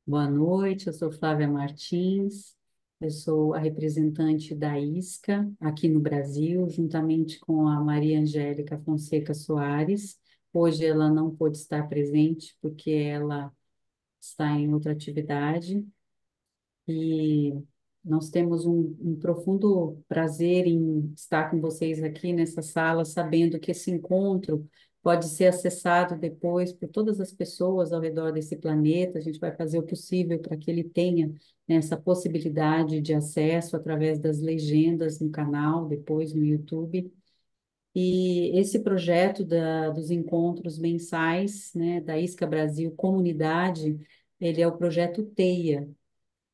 Boa noite, eu sou Flávia Martins, eu sou a representante da ISCA aqui no Brasil, juntamente com a Maria Angélica Fonseca Soares. Hoje ela não pôde estar presente porque ela está em outra atividade, e nós temos um profundo prazer em estar com vocês aqui nessa sala, sabendo que esse encontro pode ser acessado depois por todas as pessoas ao redor desse planeta. A gente vai fazer o possível para que ele tenha, né, essa possibilidade de acesso através das legendas no canal, depois no YouTube. E esse projeto dos encontros mensais, né, da Isca Brasil Comunidade, ele é o projeto TEIA,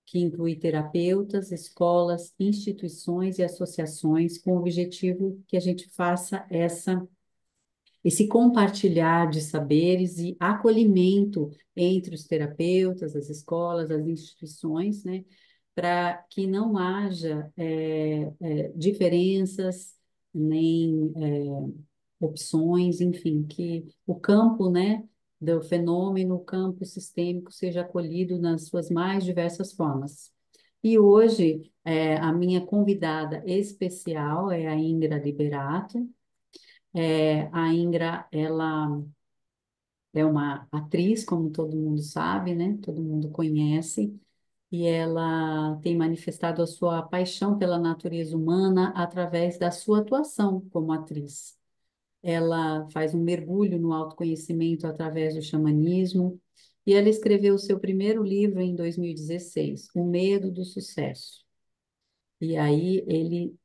que inclui terapeutas, escolas, instituições e associações, com o objetivo que a gente faça esse compartilhar de saberes e acolhimento entre os terapeutas, as escolas, as instituições, né, para que não haja diferenças, nem opções, enfim, que o campo, né, do fenômeno, o campo sistêmico seja acolhido nas suas mais diversas formas. E hoje, a minha convidada especial é a Ingra Liberato. A Ingra, ela é uma atriz, como todo mundo sabe, né? Todo mundo conhece, e ela tem manifestado a sua paixão pela natureza humana através da sua atuação como atriz. Ela faz um mergulho no autoconhecimento através do xamanismo, e ela escreveu o seu primeiro livro em 2016, O Medo do Sucesso. E aí ele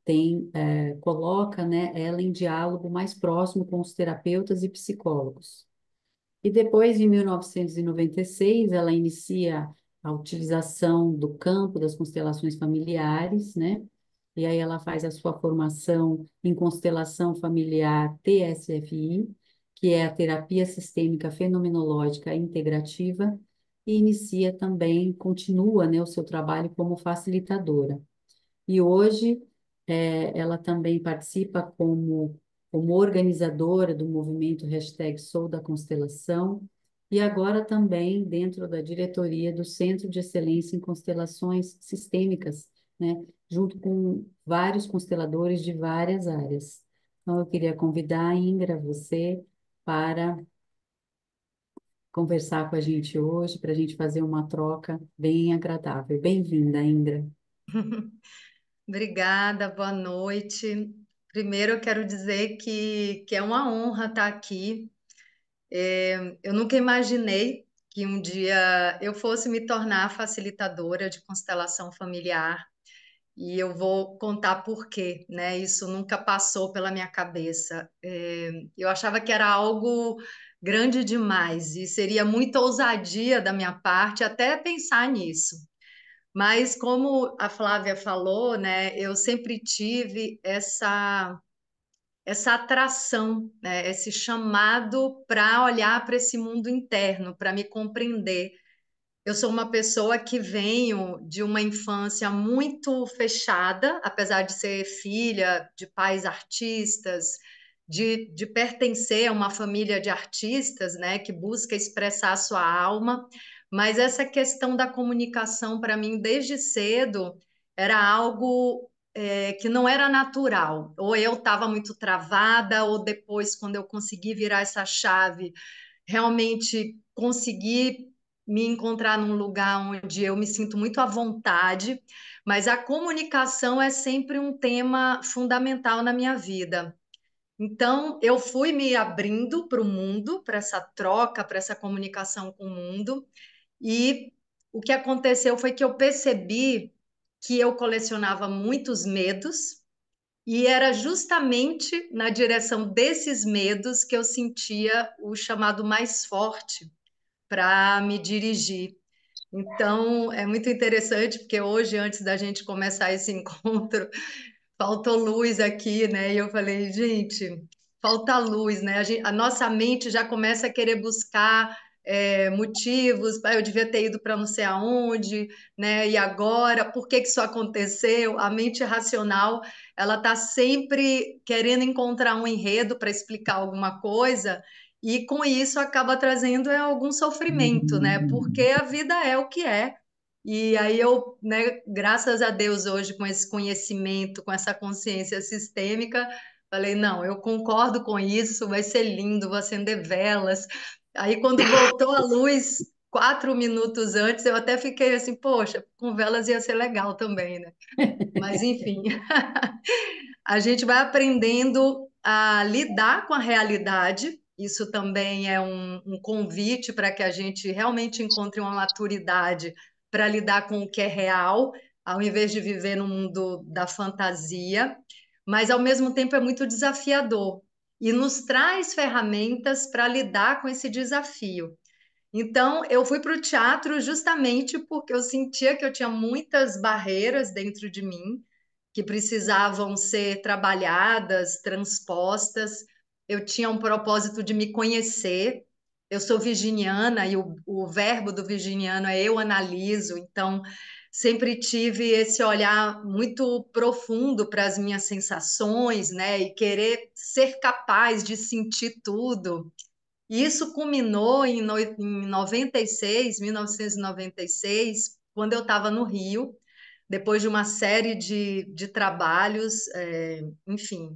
coloca, né, ela em diálogo mais próximo com os terapeutas e psicólogos. E depois, em 1996, ela inicia a utilização do campo das constelações familiares, né? E aí ela faz a sua formação em constelação familiar TSFI, que é a terapia sistêmica fenomenológica integrativa, e inicia também, continua, né, o seu trabalho como facilitadora. E hoje ela também participa como organizadora do movimento Sou da Constelação, e agora também dentro da diretoria do Centro de Excelência em Constelações Sistêmicas, né, junto com vários consteladores de várias áreas. Então, eu queria convidar a Ingra, você, para conversar com a gente hoje, para a gente fazer uma troca bem agradável. Bem-vinda, Ingra. Obrigada, boa noite. Primeiro, eu quero dizer que é uma honra estar aqui. Eu nunca imaginei que um dia eu fosse me tornar facilitadora de constelação familiar, e eu vou contar por quê, né? Isso nunca passou pela minha cabeça. Eu achava que era algo grande demais e seria muita ousadia da minha parte até pensar nisso. Mas como a Flávia falou, né, eu sempre tive essa atração, né, esse chamado para olhar para esse mundo interno, para me compreender. Eu sou uma pessoa que venho de uma infância muito fechada, apesar de ser filha de pais artistas, de pertencer a uma família de artistas, né, que busca expressar a sua alma, mas essa questão da comunicação, para mim, desde cedo, era algo que não era natural. Ou eu estava muito travada, ou depois, quando eu consegui virar essa chave, realmente consegui me encontrar num lugar onde eu me sinto muito à vontade, mas a comunicação é sempre um tema fundamental na minha vida. Então, eu fui me abrindo para o mundo, para essa troca, para essa comunicação com o mundo, e o que aconteceu foi que eu percebi que eu colecionava muitos medos, e era justamente na direção desses medos que eu sentia o chamado mais forte para me dirigir. Então, é muito interessante, porque hoje, antes da gente começar esse encontro, faltou luz aqui, né? E eu falei, gente, falta luz, né? A nossa mente já começa a querer buscar motivos, eu devia ter ido para não sei aonde, né? E agora, por que que isso aconteceu? A mente racional, ela está sempre querendo encontrar um enredo para explicar alguma coisa, e com isso acaba trazendo algum sofrimento, né? Porque a vida é o que é. E aí eu, né, graças a Deus hoje com esse conhecimento, com essa consciência sistêmica, falei, não, eu concordo com isso, vai ser lindo, vou acender velas. Aí quando voltou a luz 4 minutos antes, eu até fiquei assim, poxa, com velas ia ser legal também, né? Mas enfim, a gente vai aprendendo a lidar com a realidade. Isso também é um convite para que a gente realmente encontre uma maturidade para lidar com o que é real, ao invés de viver no mundo da fantasia. Mas, ao mesmo tempo, é muito desafiador e nos traz ferramentas para lidar com esse desafio. Então, eu fui para o teatro justamente porque eu sentia que eu tinha muitas barreiras dentro de mim que precisavam ser trabalhadas, transpostas. Eu tinha um propósito de me conhecer. Eu sou virginiana e o verbo do virginiano é eu analiso, então sempre tive esse olhar muito profundo para as minhas sensações, né? E querer ser capaz de sentir tudo. E isso culminou em 96, 1996, quando eu estava no Rio, depois de uma série de trabalhos, enfim,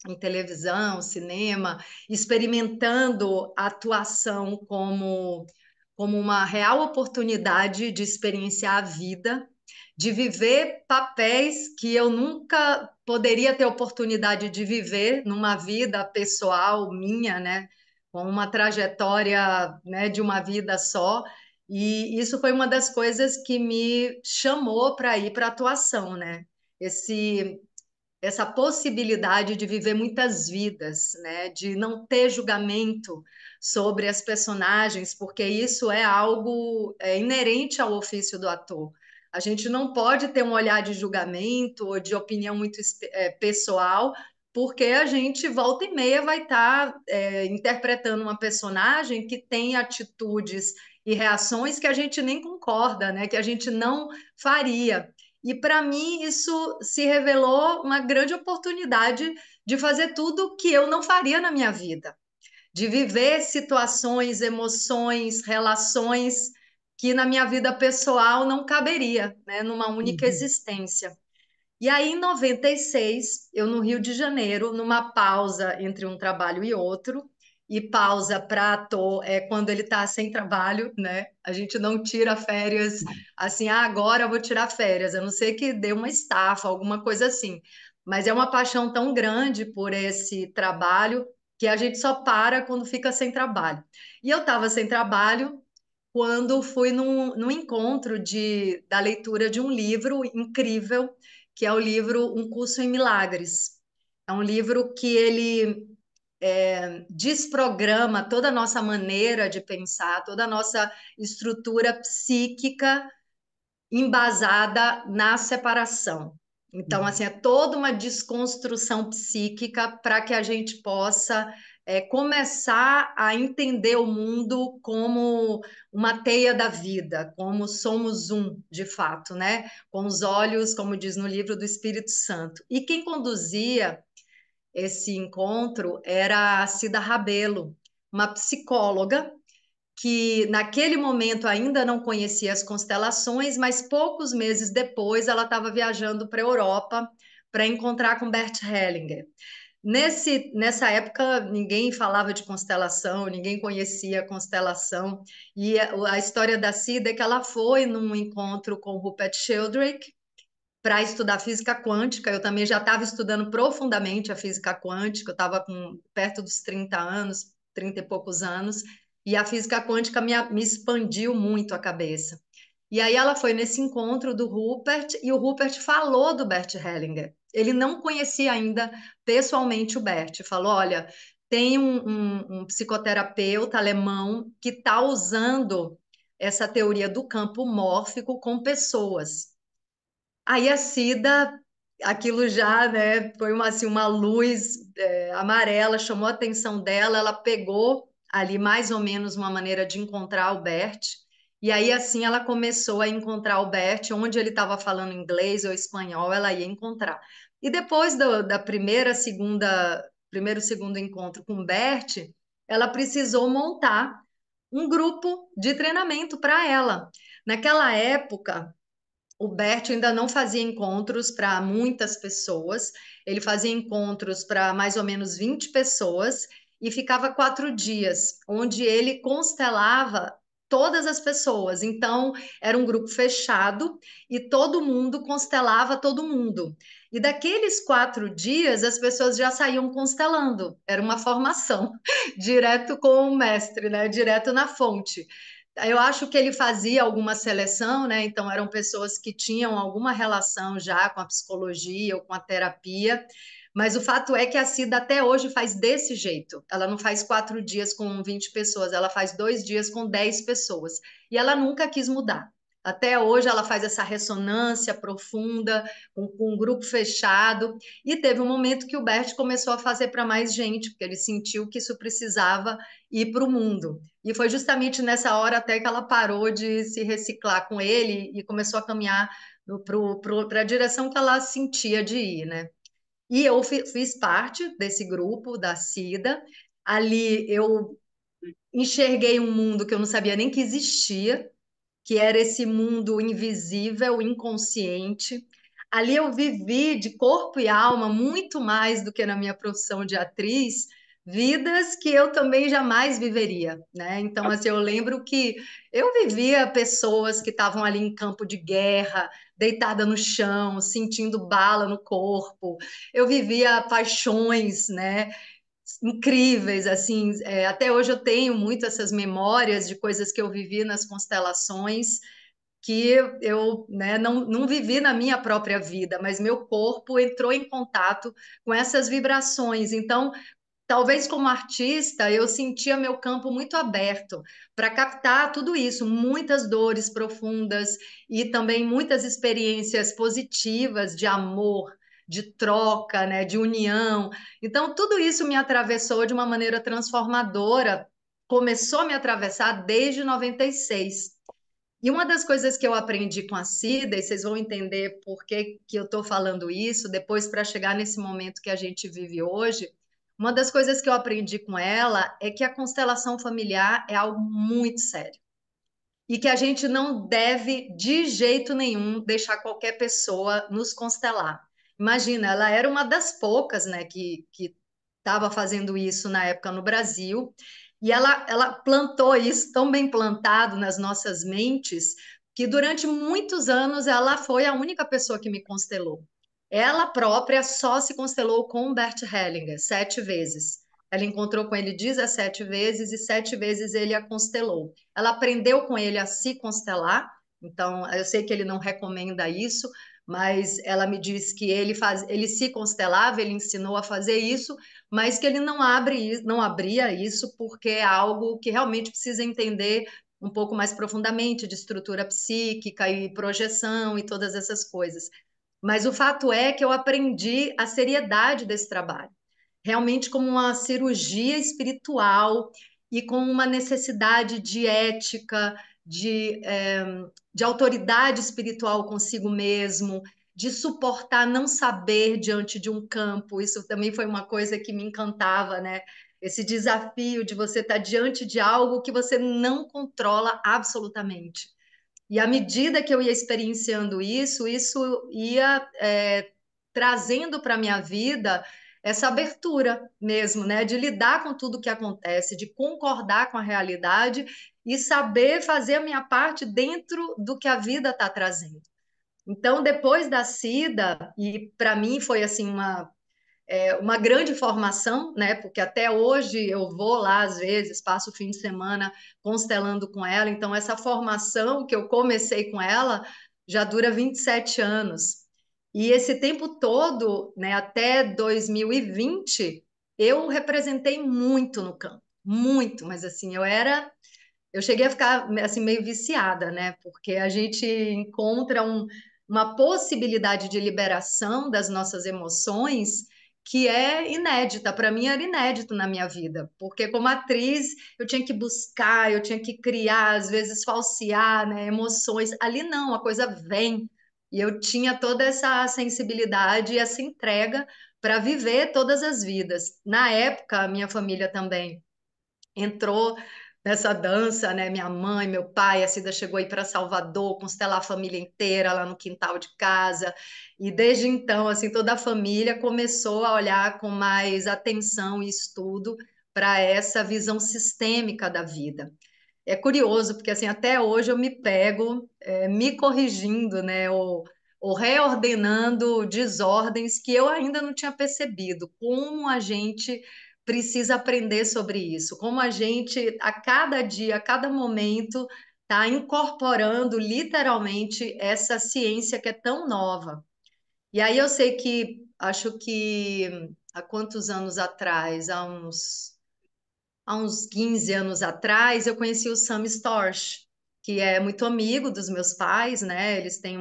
em televisão, cinema, experimentando a atuação como uma real oportunidade de experienciar a vida, de viver papéis que eu nunca poderia ter oportunidade de viver numa vida pessoal minha, né? Com uma trajetória, né, de uma vida só. E isso foi uma das coisas que me chamou para ir para a atuação, né? Esse essa possibilidade de viver muitas vidas, né? De não ter julgamento sobre as personagens, porque isso é algo inerente ao ofício do ator. A gente não pode ter um olhar de julgamento ou de opinião muito pessoal, porque a gente volta e meia vai estar interpretando uma personagem que tem atitudes e reações que a gente nem concorda, né? Que a gente não faria. E para mim isso se revelou uma grande oportunidade de fazer tudo que eu não faria na minha vida, de viver situações, emoções, relações que na minha vida pessoal não caberia, né, numa única Uhum. existência. E aí, em 96, eu no Rio de Janeiro, numa pausa entre um trabalho e outro, e pausa para ator é quando ele está sem trabalho, né? A gente não tira férias assim, ah, agora eu vou tirar férias, a não ser que dê uma estafa, alguma coisa assim. Mas é uma paixão tão grande por esse trabalho que a gente só para quando fica sem trabalho. E eu estava sem trabalho quando fui num encontro da leitura de um livro incrível, que é o livro Um Curso em Milagres. É um livro que ele desprograma toda a nossa maneira de pensar, toda a nossa estrutura psíquica embasada na separação. Então, assim, é toda uma desconstrução psíquica para que a gente possa começar a entender o mundo como uma teia da vida, como somos um, de fato, né? Com os olhos, como diz no livro, do Espírito Santo. E quem conduzia esse encontro era a Cida Rabelo, uma psicóloga que naquele momento ainda não conhecia as constelações, mas poucos meses depois ela estava viajando para a Europa para encontrar com Bert Hellinger. Nessa época, ninguém falava de constelação, ninguém conhecia a constelação, e a história da Cida é que ela foi num encontro com Rupert Sheldrake para estudar física quântica. Eu também já estava estudando profundamente a física quântica, eu estava com perto dos 30 anos, 30 e poucos anos, e a física quântica me expandiu muito a cabeça. E aí ela foi nesse encontro do Rupert, e o Rupert falou do Bert Hellinger. Ele não conhecia ainda pessoalmente o Bert. Falou: olha, tem um psicoterapeuta alemão que está usando essa teoria do campo mórfico com pessoas. Aí a Cida, aquilo já, né, foi assim, uma luz amarela, chamou a atenção dela, ela pegou ali mais ou menos uma maneira de encontrar o Bert, e aí assim ela começou a encontrar o Bert, onde ele estava falando inglês ou espanhol, ela ia encontrar. E depois da primeira, segunda, primeiro, segundo encontro com o Bert, ela precisou montar um grupo de treinamento para ela. Naquela época, o Bert ainda não fazia encontros para muitas pessoas, ele fazia encontros para mais ou menos 20 pessoas e ficava 4 dias, onde ele constelava todas as pessoas. Então, era um grupo fechado e todo mundo constelava todo mundo. E daqueles 4 dias, as pessoas já saíam constelando. Era uma formação, direto com o mestre, né? Direto na fonte. Eu acho que ele fazia alguma seleção, né? Então eram pessoas que tinham alguma relação já com a psicologia ou com a terapia, mas o fato é que a Cida até hoje faz desse jeito. Ela não faz 4 dias com 20 pessoas, ela faz 2 dias com 10 pessoas. E ela nunca quis mudar. Até hoje ela faz essa ressonância profunda, com um grupo fechado. E teve um momento que o Bert começou a fazer para mais gente, porque ele sentiu que isso precisava ir para o mundo. E foi justamente nessa hora até que ela parou de se reciclar com ele e começou a caminhar para a direção que ela sentia de ir, né? E eu fiz parte desse grupo da Cida. Ali eu enxerguei um mundo que eu não sabia nem que existia, que era esse mundo invisível, inconsciente. Ali eu vivi de corpo e alma muito mais do que na minha profissão de atriz, vidas que eu também jamais viveria, né? Então, assim, eu lembro que eu vivia pessoas que estavam ali em campo de guerra, deitada no chão, sentindo bala no corpo. Eu vivia paixões, né? Incríveis, assim, até hoje eu tenho muito essas memórias de coisas que eu vivi nas constelações que eu, né, não vivi na minha própria vida, mas meu corpo entrou em contato com essas vibrações. Então, talvez como artista, eu sentia meu campo muito aberto para captar tudo isso, muitas dores profundas e também muitas experiências positivas de amor, de troca, né, de união. Então, tudo isso me atravessou de uma maneira transformadora, começou a me atravessar desde 96. E uma das coisas que eu aprendi com a Cida, e vocês vão entender por que eu estou falando isso, depois para chegar nesse momento que a gente vive hoje, uma das coisas que eu aprendi com ela é que a constelação familiar é algo muito sério e que a gente não deve, de jeito nenhum, deixar qualquer pessoa nos constelar. Imagina, ela era uma das poucas, né, que estava fazendo isso na época no Brasil, e ela plantou isso tão bem plantado nas nossas mentes, que durante muitos anos ela foi a única pessoa que me constelou. Ela própria só se constelou com Bert Hellinger 7 vezes. Ela encontrou com ele 17 vezes e 7 vezes ele a constelou. Ela aprendeu com ele a se constelar, então eu sei que ele não recomenda isso, mas ela me disse que ele se constelava, ele ensinou a fazer isso, mas que ele não abria isso porque é algo que realmente precisa entender um pouco mais profundamente de estrutura psíquica e projeção e todas essas coisas. Mas o fato é que eu aprendi a seriedade desse trabalho, realmente como uma cirurgia espiritual e com uma necessidade de ética, de autoridade espiritual consigo mesmo, de suportar não saber diante de um campo. Isso também foi uma coisa que me encantava, né? Esse desafio de você estar diante de algo que você não controla absolutamente. E à medida que eu ia experienciando isso ia trazendo para a minha vida essa abertura mesmo, né? De lidar com tudo que acontece, de concordar com a realidade e saber fazer a minha parte dentro do que a vida está trazendo. Então, depois da SIDA, e para mim foi assim uma grande formação, né? Porque até hoje eu vou lá às vezes, passo o fim de semana constelando com ela. Então, essa formação que eu comecei com ela já dura 27 anos. E esse tempo todo, né, até 2020, eu representei muito no campo, muito, mas assim, eu cheguei a ficar assim meio viciada, né? Porque a gente encontra uma possibilidade de liberação das nossas emoções que é inédita. Para mim era inédito na minha vida, porque como atriz eu tinha que buscar, eu tinha que criar, às vezes falsear, né, emoções. Ali não, a coisa vem. E eu tinha toda essa sensibilidade e essa entrega para viver todas as vidas. Na época, a minha família também entrou nessa dança, né? Minha mãe, meu pai, a Cida chegou aí para Salvador, constelar a família inteira lá no quintal de casa. E desde então, assim, toda a família começou a olhar com mais atenção e estudo para essa visão sistêmica da vida. É curioso, porque assim, até hoje eu me pego me corrigindo, né? Ou reordenando desordens que eu ainda não tinha percebido. Como a gente precisa aprender sobre isso, como a gente, a cada dia, a cada momento, está incorporando literalmente essa ciência que é tão nova. E aí eu sei que, acho que há quantos anos atrás? Há uns 15 anos atrás, eu conheci o Sam Storch, que é muito amigo dos meus pais, né? Eles têm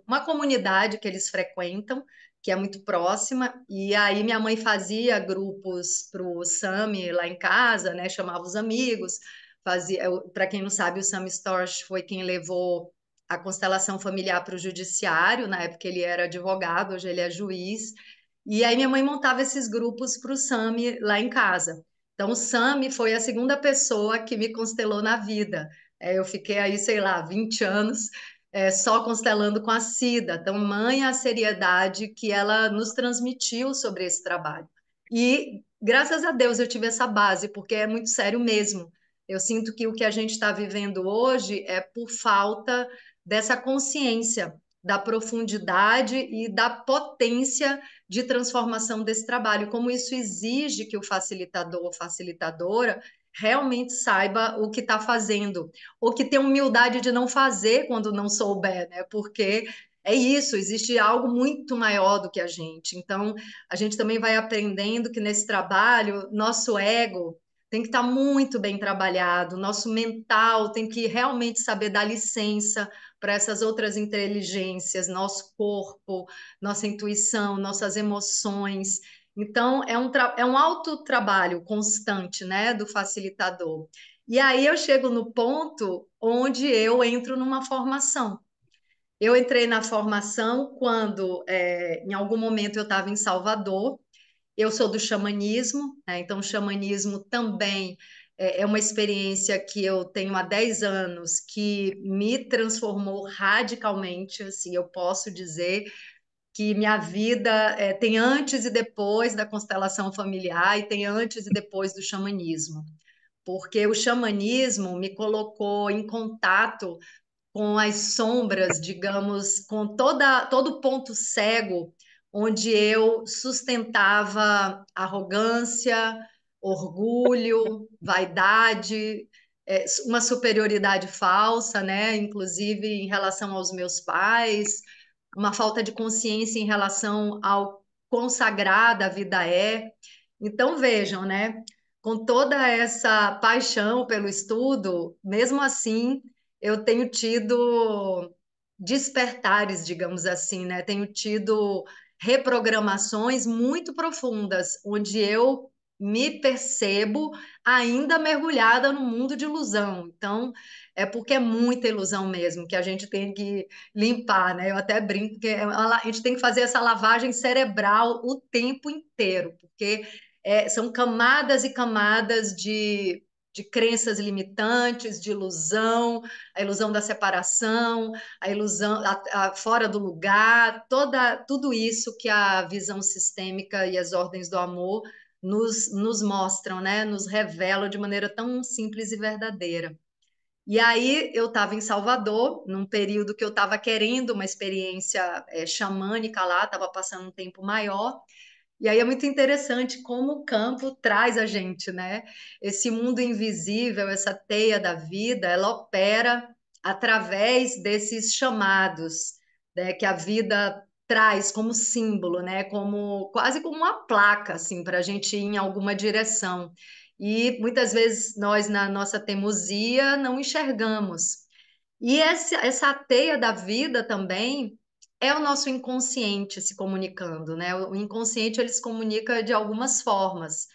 uma comunidade que eles frequentam, que é muito próxima, e aí minha mãe fazia grupos para o Sam lá em casa, né? Chamava os amigos, fazia. Para quem não sabe, o Sam Storch foi quem levou a constelação familiar para o judiciário, na época ele era advogado, hoje ele é juiz. E aí minha mãe montava esses grupos para o Sam lá em casa. Então, o Sami foi a segunda pessoa que me constelou na vida. Eu fiquei aí, sei lá, 20 anos só constelando com a Cida. Então, mãe, a seriedade que ela nos transmitiu sobre esse trabalho. E, graças a Deus, eu tive essa base, porque é muito sério mesmo. Eu sinto que o que a gente está vivendo hoje é por falta dessa consciência da profundidade e da potência de transformação desse trabalho, como isso exige que o facilitador ou facilitadora realmente saiba o que está fazendo, ou que tenha humildade de não fazer quando não souber, né? Porque é isso, existe algo muito maior do que a gente. Então, a gente também vai aprendendo que nesse trabalho, nosso ego tem que estar muito bem trabalhado, nosso mental tem que realmente saber dar licença para essas outras inteligências, nosso corpo, nossa intuição, nossas emoções. Então, é um autotrabalho constante, né, do facilitador. E aí eu chego no ponto onde eu entro numa formação. Eu entrei na formação quando, em algum momento, eu estava em Salvador. Eu sou do xamanismo, né? Então, o xamanismo também é uma experiência que eu tenho há 10 anos que me transformou radicalmente, assim, eu posso dizer que minha vida tem antes e depois da constelação familiar e tem antes e depois do xamanismo, porque o xamanismo me colocou em contato com as sombras, digamos, com todo ponto cego onde eu sustentava arrogância, orgulho, vaidade, uma superioridade falsa, né? Inclusive em relação aos meus pais, uma falta de consciência em relação ao quão sagrada a vida é. Então vejam, né? Com toda essa paixão pelo estudo, mesmo assim, eu tenho tido despertares, digamos assim, né? Tenho tido reprogramações muito profundas, onde eu me percebo ainda mergulhada no mundo de ilusão. Então, é porque é muita ilusão mesmo que a gente tem que limpar, né? Eu até brinco que a gente tem que fazer essa lavagem cerebral o tempo inteiro, porque são camadas e camadas de crenças limitantes, de ilusão, a ilusão da separação, a ilusão fora do lugar, tudo isso que a visão sistêmica e as ordens do amor nos mostram, né? Nos revelam de maneira tão simples e verdadeira. E aí eu estava em Salvador, num período que eu estava querendo uma experiência xamânica lá, estava passando um tempo maior, e aí é muito interessante como o campo traz a gente, né? Esse mundo invisível, essa teia da vida, ela opera através desses chamados, né, que a vida traz como símbolo, né? Como quase como uma placa, assim, para a gente ir em alguma direção. E muitas vezes nós, na nossa teimosia, não enxergamos. E essa teia da vida também é o nosso inconsciente se comunicando, né? O inconsciente ele se comunica de algumas formas.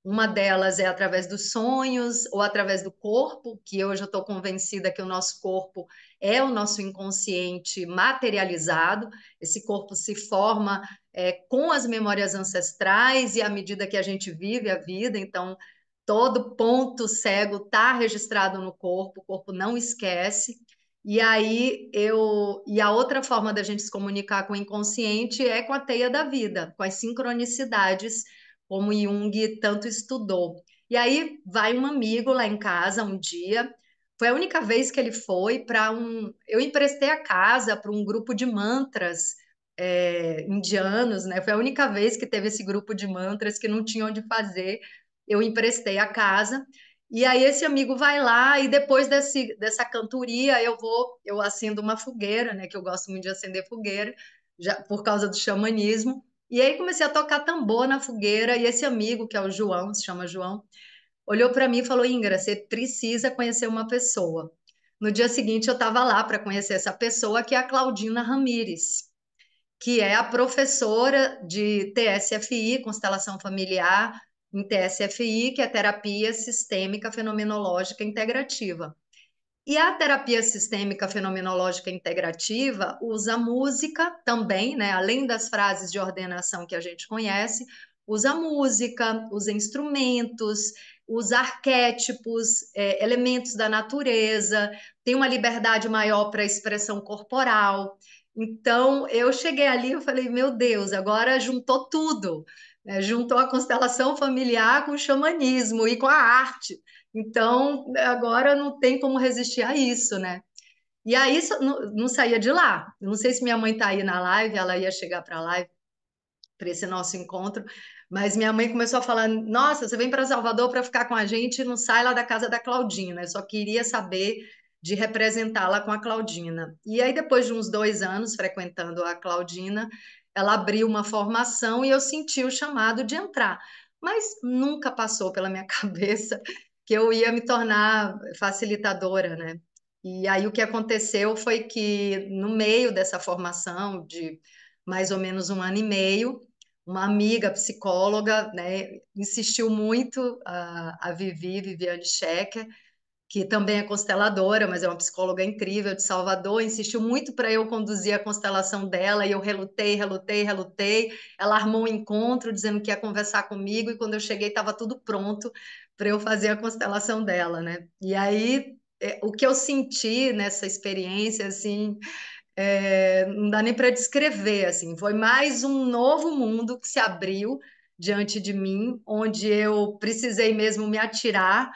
Uma delas é através dos sonhos ou através do corpo, que hoje eu estou convencida que o nosso corpo é o nosso inconsciente materializado. Esse corpo se forma com as memórias ancestrais e à medida que a gente vive a vida, então todo ponto cego está registrado no corpo, o corpo não esquece. E a outra forma da gente se comunicar com o inconsciente é com a teia da vida, com as sincronicidades, como Jung tanto estudou. E aí vai um amigo lá em casa um dia, foi a única vez que ele foi para eu emprestei a casa para um grupo de mantras indianos, né? Foi a única vez que teve esse grupo de mantras que não tinha onde fazer. Eu emprestei a casa. E aí esse amigo vai lá e depois dessa cantoria eu acendo uma fogueira, né? Que eu gosto muito de acender fogueira, já por causa do xamanismo. E aí comecei a tocar tambor na fogueira e esse amigo, que é o João, se chama João, olhou para mim e falou: Ingra, você precisa conhecer uma pessoa. No dia seguinte eu estava lá para conhecer essa pessoa, que é a Claudina Ramires, que é a professora de TSFI, Constelação Familiar, em TSFI, que é Terapia Sistêmica Fenomenológica Integrativa. E a terapia sistêmica fenomenológica integrativa usa música também, né? Além das frases de ordenação que a gente conhece, usa música, usa instrumentos, usa arquétipos, elementos da natureza, tem uma liberdade maior para a expressão corporal. Então, eu cheguei ali e falei, meu Deus, agora juntou tudo, né? Juntou a constelação familiar com o xamanismo e com a arte. Então, agora não tem como resistir a isso, né? E aí não saía de lá. Eu não sei se minha mãe está aí na live, ela ia chegar para a live, para esse nosso encontro, mas minha mãe começou a falar: Nossa, você vem para Salvador para ficar com a gente e não sai lá da casa da Claudina. Eu só queria saber de representá-la com a Claudina. E aí, depois de uns 2 anos frequentando a Claudina, ela abriu uma formação e eu senti o chamado de entrar. Mas nunca passou pela minha cabeça que eu ia me tornar facilitadora, né? E aí o que aconteceu foi que no meio dessa formação de mais ou menos 1 ano e meio, uma amiga psicóloga, né, insistiu muito, a Viviane Schecker, que também é consteladora, mas é uma psicóloga incrível de Salvador, insistiu muito para eu conduzir a constelação dela e eu relutei, relutei, relutei. Ela armou um encontro dizendo que ia conversar comigo e quando eu cheguei estava tudo pronto para eu fazer a constelação dela, né? E aí o que eu senti nessa experiência, assim, não dá nem para descrever, assim, foi mais um novo mundo que se abriu diante de mim, onde eu precisei mesmo me atirar,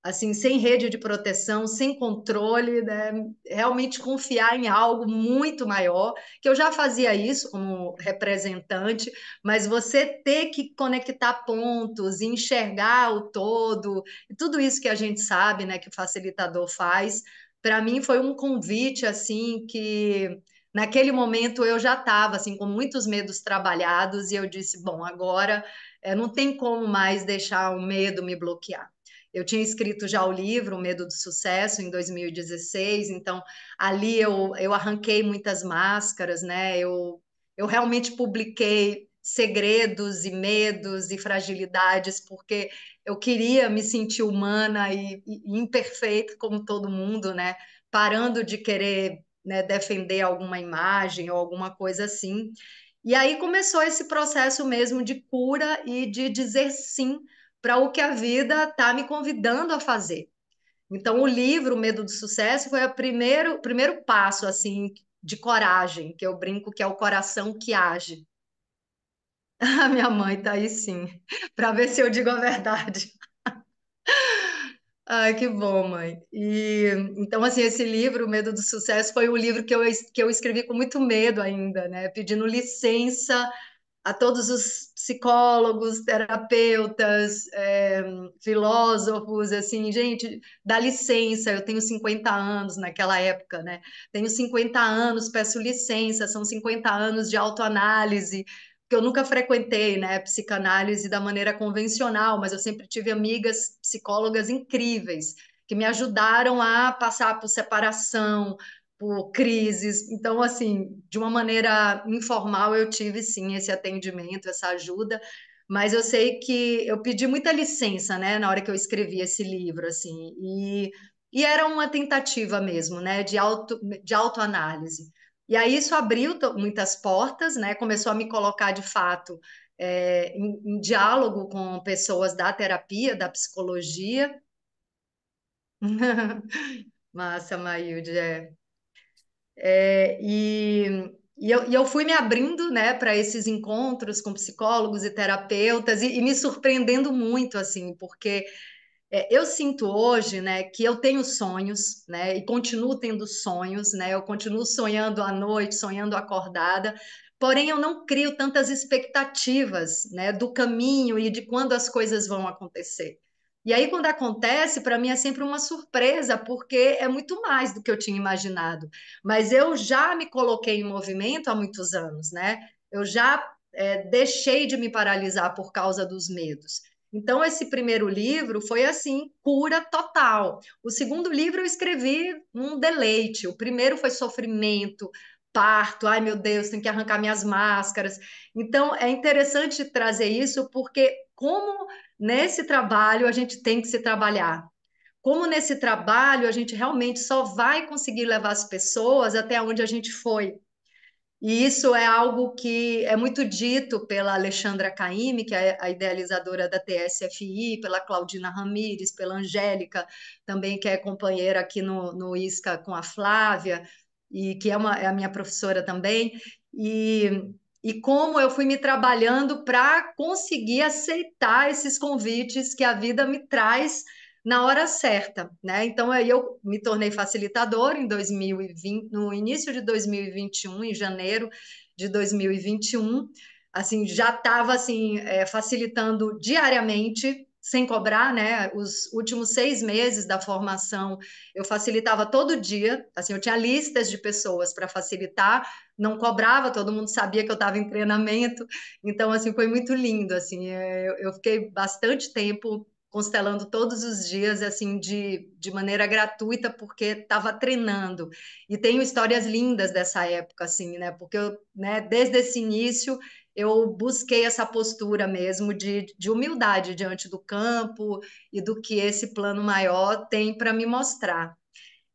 assim, sem rede de proteção, sem controle, né? Realmente confiar em algo muito maior, que eu já fazia isso como representante, mas você ter que conectar pontos, enxergar o todo, e tudo isso que a gente sabe, né, que o facilitador faz, para mim foi um convite assim que naquele momento eu já estava assim com muitos medos trabalhados e eu disse, bom, agora não tem como mais deixar o medo me bloquear. Eu tinha escrito já o livro O Medo do Sucesso em 2016, então ali eu arranquei muitas máscaras, né? Eu realmente publiquei segredos e medos e fragilidades porque eu queria me sentir humana e imperfeita como todo mundo, né? Parando de querer, né, defender alguma imagem ou alguma coisa assim. E aí começou esse processo mesmo de cura e de dizer sim para o que a vida está me convidando a fazer. Então, o livro O Medo do Sucesso foi o primeiro passo assim de coragem, que eu brinco que é o coração que age. A minha mãe está aí sim, para ver se eu digo a verdade. Ai, que bom, mãe. E então, assim, esse livro, O Medo do Sucesso, foi um livro que eu escrevi com muito medo ainda, né? Pedindo licença a todos os psicólogos, terapeutas, filósofos, assim, gente, dá licença, eu tenho 50 anos naquela época, né? Tenho 50 anos, peço licença, são 50 anos de autoanálise, porque eu nunca frequentei, né, psicanálise da maneira convencional, mas eu sempre tive amigas psicólogas incríveis que me ajudaram a passar por separação, por crises. Então, assim, de uma maneira informal, eu tive sim esse atendimento, essa ajuda, mas eu sei que eu pedi muita licença, né, na hora que eu escrevi esse livro, assim, e era uma tentativa mesmo, né, de autoanálise. E aí isso abriu muitas portas, né, começou a me colocar de fato. em diálogo com pessoas da terapia, da psicologia. Massa, Maílde. E eu fui me abrindo, né, para esses encontros com psicólogos e terapeutas e me surpreendendo muito, assim, porque eu sinto hoje, né, que eu tenho sonhos, né, e continuo tendo sonhos, né, eu continuo sonhando à noite, sonhando acordada, porém eu não crio tantas expectativas, né, do caminho e de quando as coisas vão acontecer. E aí, quando acontece, para mim é sempre uma surpresa, porque é muito mais do que eu tinha imaginado. Mas eu já me coloquei em movimento há muitos anos, né? Eu já deixei de me paralisar por causa dos medos. Então, esse primeiro livro foi assim, cura total. O segundo livro eu escrevi um deleite. O primeiro foi sofrimento, parto, ai meu Deus, tenho que arrancar minhas máscaras. Então, é interessante trazer isso, porque como nesse trabalho a gente tem que se trabalhar. Como nesse trabalho a gente realmente só vai conseguir levar as pessoas até onde a gente foi. E isso é algo que é muito dito pela Alexandra Caymmi, que é a idealizadora da TSFI, pela Claudina Ramires, pela Angélica, também que é companheira aqui no ISCA com a Flávia, e que é a minha professora também. E como eu fui me trabalhando para conseguir aceitar esses convites que a vida me traz na hora certa, né? Então aí eu me tornei facilitadora em 2020, no início de 2021, em janeiro de 2021, assim já estava assim facilitando diariamente, sem cobrar, né? Os últimos 6 meses da formação eu facilitava todo dia, assim eu tinha listas de pessoas para facilitar, não cobrava, todo mundo sabia que eu estava em treinamento, então assim foi muito lindo, assim eu fiquei bastante tempo constelando todos os dias, assim, de maneira gratuita, porque estava treinando. E tenho histórias lindas dessa época, assim, né? Porque eu, né, desde esse início, eu busquei essa postura mesmo de humildade diante do campo e do que esse plano maior tem para me mostrar.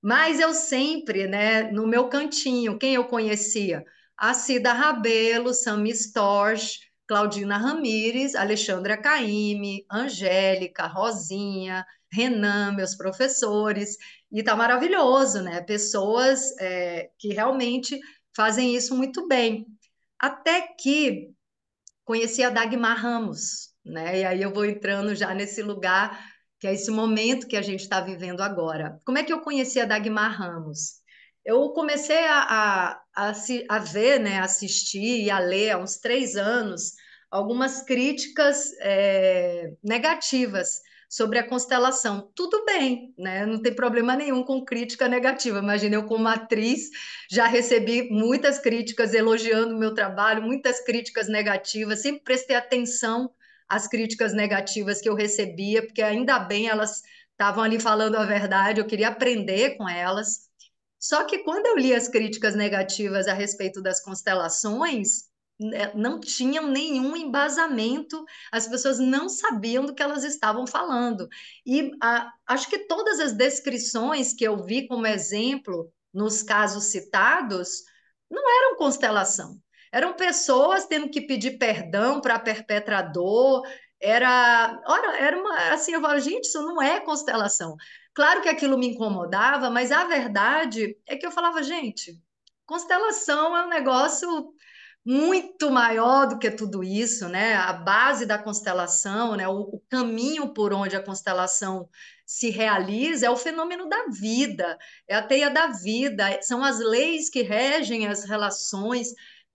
Mas eu sempre, né, no meu cantinho, quem eu conhecia? A Cida Rabelo, Sami Storch, Claudina Ramires, Alexandra Caymmi, Angélica, Rosinha, Renan, meus professores, e tá maravilhoso, né? Pessoas que realmente fazem isso muito bem. Até que conheci a Dagmar Ramos, né? E aí eu vou entrando já nesse lugar, que é esse momento que a gente está vivendo agora. Como é que eu conheci a Dagmar Ramos? Eu comecei a ver, né, assistir e a ler há uns 3 anos algumas críticas negativas sobre a constelação. Tudo bem, né? Não tem problema nenhum com crítica negativa. Imagina, eu como atriz já recebi muitas críticas elogiando o meu trabalho, muitas críticas negativas, sempre prestei atenção às críticas negativas que eu recebia, porque ainda bem elas estavam ali falando a verdade, eu queria aprender com elas. Só que quando eu li as críticas negativas a respeito das constelações, né, não tinham nenhum embasamento, as pessoas não sabiam do que elas estavam falando. E acho que todas as descrições que eu vi como exemplo nos casos citados não eram constelação. Eram pessoas tendo que pedir perdão para perpetrador. Ora, era uma, assim, eu falo, gente, isso não é constelação. Claro que aquilo me incomodava, mas a verdade é que eu falava, gente, constelação é um negócio muito maior do que tudo isso, né? A base da constelação, né? O caminho por onde a constelação se realiza é o fenômeno da vida, é a teia da vida, são as leis que regem as relações.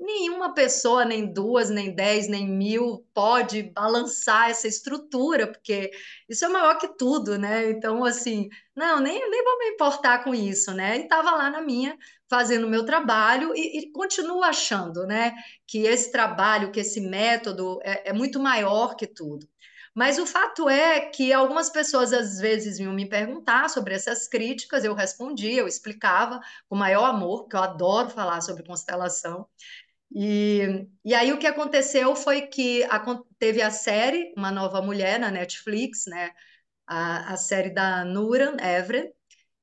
Nenhuma pessoa, nem duas, nem 10, nem 1000, pode balançar essa estrutura, porque isso é maior que tudo, né? Então, assim, não, nem vou me importar com isso, né? E estava lá na minha, fazendo o meu trabalho e continuo achando, né, que esse trabalho, que esse método é muito maior que tudo. Mas o fato é que algumas pessoas às vezes vinham me perguntar sobre essas críticas, eu respondia, eu explicava com o maior amor, porque eu adoro falar sobre constelação. E aí o que aconteceu foi que teve a série Uma Nova Mulher na Netflix, né? A série da Nuran Evren,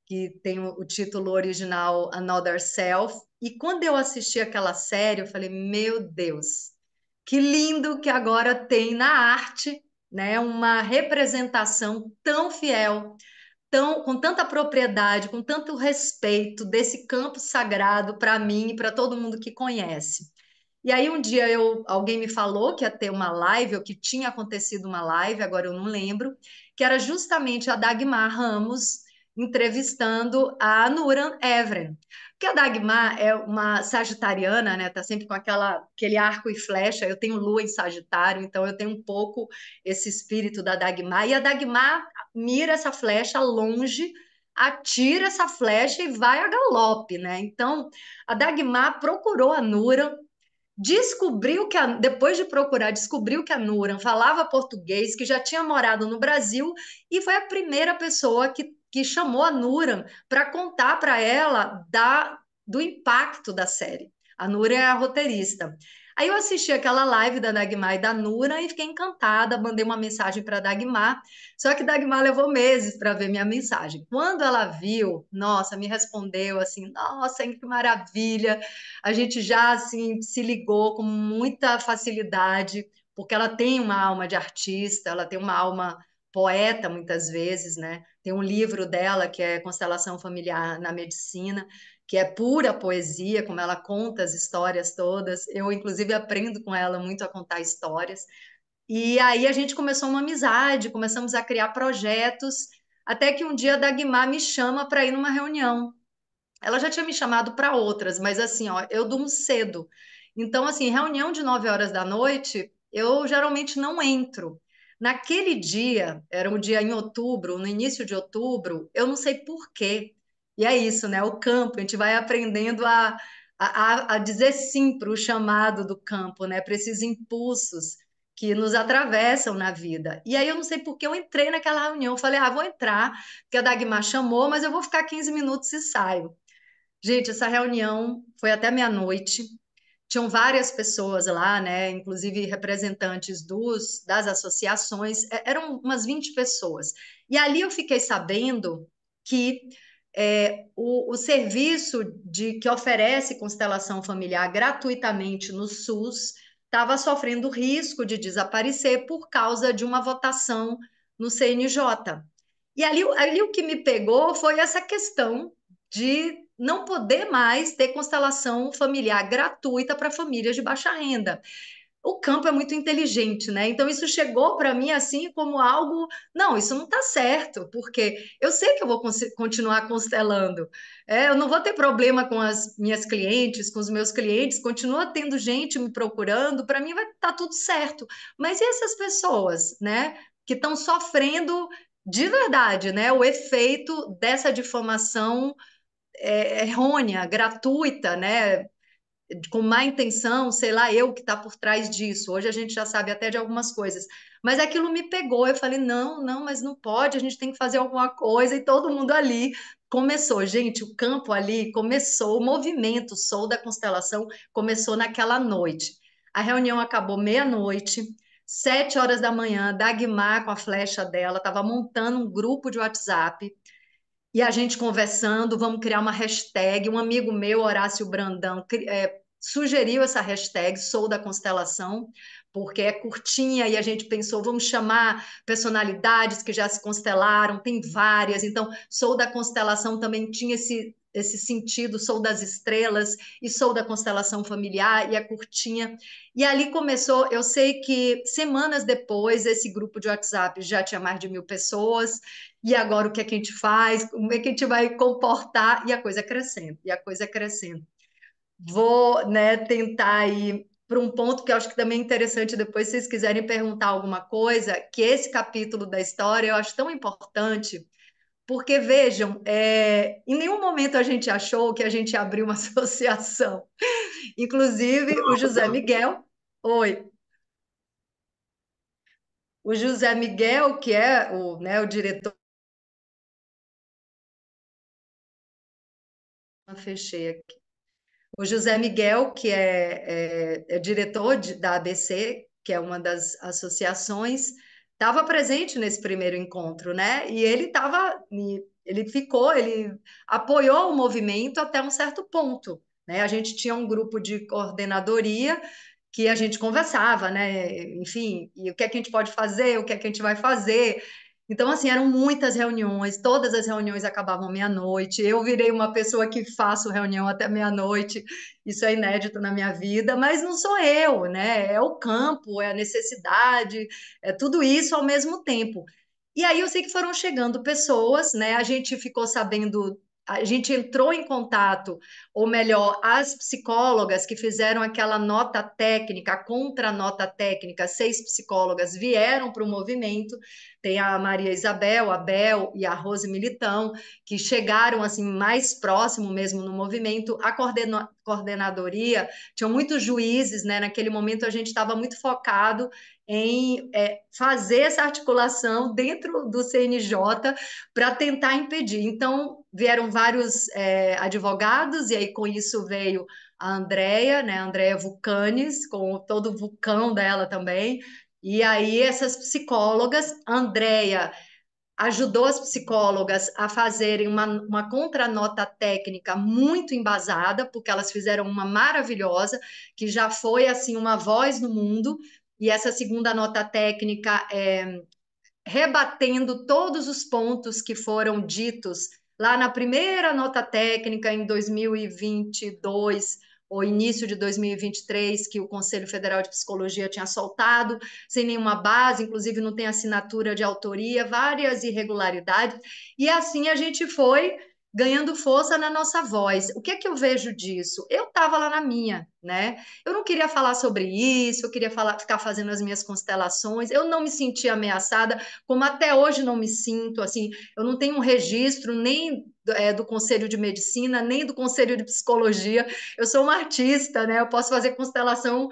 que tem o título original Another Self. E quando eu assisti aquela série, eu falei, meu Deus, Que lindo que agora tem na arte, né, uma representação tão fiel, tão, com tanta propriedade, com tanto respeito desse campo sagrado para mim e para todo mundo que conhece. E aí um dia alguém me falou que ia ter uma live, ou que tinha acontecido uma live, agora eu não lembro, que era justamente a Dagmar Ramos entrevistando a Nuran Evren. Porque a Dagmar é uma sagitariana, né? Tá sempre com aquele arco e flecha. Eu tenho lua em Sagitário, então eu tenho um pouco esse espírito da Dagmar. E a Dagmar mira essa flecha longe, atira essa flecha e vai a galope, né? Então a Dagmar procurou a Nuran, descobriu que depois de procurar, descobriu que a Nuran falava português, que já tinha morado no Brasil, e foi a primeira pessoa que chamou a Nuran para contar para ela do impacto da série. A Nuran é a roteirista. Aí eu assisti aquela live da Dagmar e da Nuran e fiquei encantada, mandei uma mensagem para a Dagmar, só que Dagmar levou meses para ver minha mensagem. Quando ela viu, nossa, me respondeu assim: nossa, que maravilha, a gente já assim se ligou com muita facilidade, porque ela tem uma alma de artista, ela tem uma alma poeta muitas vezes, né? Tem um livro dela que é Constelação Familiar na Medicina, que é pura poesia, como ela conta as histórias todas. Eu, inclusive, aprendo com ela muito a contar histórias. E aí a gente começou uma amizade, começamos a criar projetos, até que um dia a Dagmar me chama para ir numa reunião. Ela já tinha me chamado para outras, mas assim, ó, eu durmo cedo. Então, assim, reunião de 9 horas da noite, eu geralmente não entro. Naquele dia, era um dia em outubro, no início de outubro, eu não sei por quê. E é isso, né? O campo, a gente vai aprendendo a dizer sim para o chamado do campo, né? Para esses impulsos que nos atravessam na vida. E aí eu não sei por que eu entrei naquela reunião. Eu falei, vou entrar, porque a Dagmar chamou, mas eu vou ficar 15 minutos e saio. Gente, essa reunião foi até meia-noite. Tinham várias pessoas lá, né? Inclusive representantes das associações. Eram umas 20 pessoas. E ali eu fiquei sabendo que o serviço que oferece constelação familiar gratuitamente no SUS estava sofrendo risco de desaparecer por causa de uma votação no CNJ. E ali o que me pegou foi essa questão de não poder mais ter constelação familiar gratuita para famílias de baixa renda. O campo é muito inteligente, né? Então isso chegou para mim assim como algo, não, isso não está certo, porque eu sei que eu vou continuar constelando. Eu não vou ter problema com as minhas clientes, com os meus clientes, continua tendo gente me procurando, para mim vai estar tudo certo. Mas e essas pessoas, né, que estão sofrendo de verdade, né, o efeito dessa difamação errônea, gratuita, né? Com má intenção, sei lá, eu que está por trás disso. Hoje a gente já sabe até de algumas coisas. Mas aquilo me pegou. Eu falei, não, não, mas não pode, a gente tem que fazer alguma coisa. E todo mundo ali começou. Gente, o campo ali começou, o movimento Sou da Constelação começou naquela noite. A reunião acabou meia-noite. 7 horas da manhã, Dagmar, com a flecha dela, estava montando um grupo de WhatsApp e a gente conversando, vamos criar uma hashtag. Um amigo meu, Horácio Brandão, sugeriu essa hashtag, Sou da Constelação, porque é curtinha e a gente pensou, vamos chamar personalidades que já se constelaram, tem várias. Então, Sou da Constelação também tinha esse sentido, Sou das Estrelas e Sou da Constelação Familiar, e é curtinha. E ali começou, eu sei que semanas depois, esse grupo de WhatsApp já tinha mais de 1.000 pessoas, e agora o que é que a gente faz? Como é que a gente vai comportar? E a coisa crescendo, e a coisa crescendo. Vou, né, tentar ir para um ponto que eu acho que também é interessante depois, se vocês quiserem perguntar alguma coisa, que esse capítulo da história eu acho tão importante, porque vejam, em nenhum momento a gente achou que a gente abriu uma associação. Inclusive, o José Miguel, oi, o José Miguel, que é o diretor, fechei aqui. O José Miguel, que é diretor da ABC, que é uma das associações, estava presente nesse primeiro encontro, né? E ele apoiou o movimento até um certo ponto, né? A gente tinha um grupo de coordenadoria que a gente conversava, né? Enfim, e o que é que a gente pode fazer, o que é que a gente vai fazer. Então, assim, eram muitas reuniões, todas as reuniões acabavam meia-noite. Eu virei uma pessoa que faço reunião até meia-noite, isso é inédito na minha vida, mas não sou eu, né? É o campo, é a necessidade, é tudo isso ao mesmo tempo. E aí eu sei que foram chegando pessoas, né? A gente ficou sabendo, a gente entrou em contato, ou melhor, as psicólogas que fizeram aquela nota técnica, a contranota técnica, 6 psicólogas vieram para o movimento. Tem a Maria Isabel, a Bel e a Rose Militão, que chegaram assim mais próximo mesmo no movimento. A coordenadoria, tinham muitos juízes, né? Naquele momento a gente estava muito focado em fazer essa articulação dentro do CNJ para tentar impedir. Então, vieram vários advogados, e aí com isso veio a Andrea, né, a Andrea Vulcanes, com todo o vulcão dela também, e aí essas psicólogas, a Andrea ajudou as psicólogas a fazerem uma contranota técnica muito embasada, porque elas fizeram uma maravilhosa, que já foi assim uma voz no mundo, e essa segunda nota técnica rebatendo todos os pontos que foram ditos lá na primeira nota técnica em 2022 ou início de 2023, que o Conselho Federal de Psicologia tinha soltado, sem nenhuma base, inclusive não tem assinatura de autoria, várias irregularidades, e assim a gente foi ganhando força na nossa voz. O que é que eu vejo disso? Eu estava lá na minha, né? Eu não queria falar sobre isso, eu queria ficar fazendo as minhas constelações, eu não me sentia ameaçada, como até hoje não me sinto, assim, eu não tenho um registro nem do Conselho de Medicina, nem do Conselho de Psicologia, eu sou uma artista, né? Eu posso fazer constelação